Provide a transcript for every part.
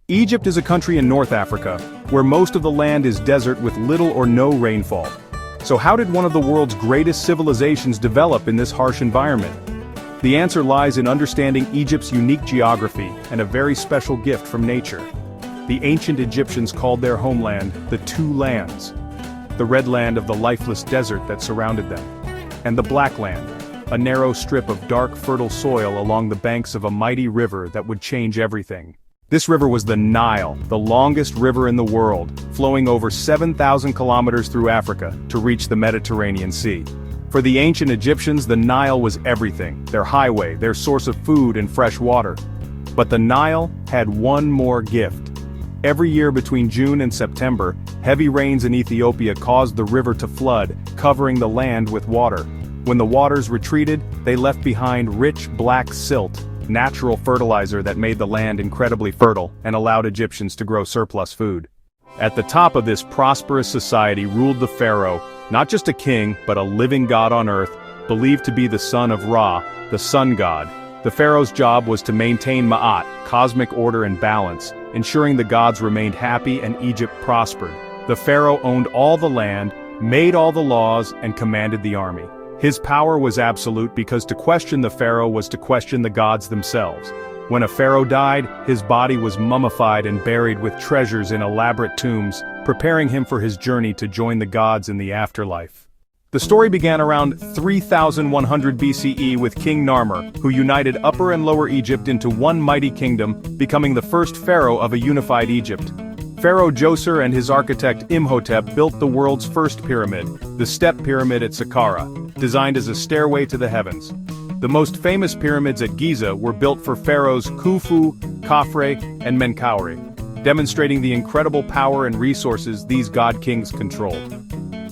Egypt is a country in North Africa, where most of the land is desert with little or no rainfall. So how did one of the world's greatest civilizations develop in this harsh environment? The answer lies in understanding Egypt's unique geography and a very special gift from nature. The ancient Egyptians called their homeland the Two Lands. The red land of the lifeless desert that surrounded them, and the black land, a narrow strip of dark fertile soil along the banks of a mighty river that would change everything. This river was the Nile, the longest river in the world, flowing over 7,000 kilometers through Africa to reach the Mediterranean Sea. For the ancient Egyptians, the Nile was everything, their highway, their source of food and fresh water. But the Nile had one more gift. Every year between June and September, heavy rains in Ethiopia caused the river to flood, covering the land with water. When the waters retreated, they left behind rich black silt, natural fertilizer that made the land incredibly fertile and allowed Egyptians to grow surplus food. At the top of this prosperous society ruled the pharaoh, not just a king, but a living god on earth, believed to be the son of Ra, the sun god. The pharaoh's job was to maintain Ma'at, cosmic order and balance, ensuring the gods remained happy and Egypt prospered. The pharaoh owned all the land, made all the laws, and commanded the army. His power was absolute because to question the pharaoh was to question the gods themselves. When a pharaoh died, his body was mummified and buried with treasures in elaborate tombs, preparing him for his journey to join the gods in the afterlife. The story began around 3100 BCE with King Narmer, who united Upper and Lower Egypt into one mighty kingdom, becoming the first pharaoh of a unified Egypt. Pharaoh Djoser and his architect Imhotep built the world's first pyramid, the Step Pyramid at Saqqara, designed as a stairway to the heavens. The most famous pyramids at Giza were built for pharaohs Khufu, Khafre, and Menkaure, demonstrating the incredible power and resources these god-kings controlled.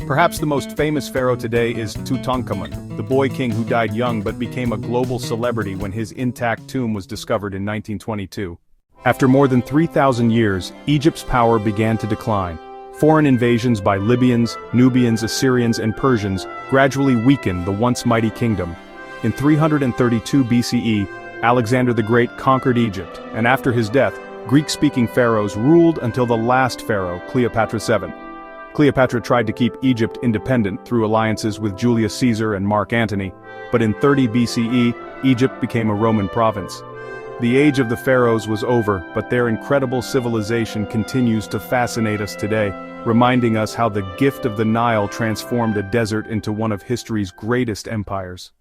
Perhaps the most famous pharaoh today is Tutankhamun, the boy king who died young but became a global celebrity when his intact tomb was discovered in 1922. After more than 3,000 years, Egypt's power began to decline. Foreign invasions by Libyans, Nubians, Assyrians, and Persians gradually weakened the once mighty kingdom. In 332 BCE, Alexander the Great conquered Egypt, and after his death, Greek-speaking pharaohs ruled until the last pharaoh, Cleopatra VII. Cleopatra tried to keep Egypt independent through alliances with Julius Caesar and Mark Antony, but in 30 BCE, Egypt became a Roman province. The age of the pharaohs was over, but their incredible civilization continues to fascinate us today, reminding us how the gift of the Nile transformed a desert into one of history's greatest empires.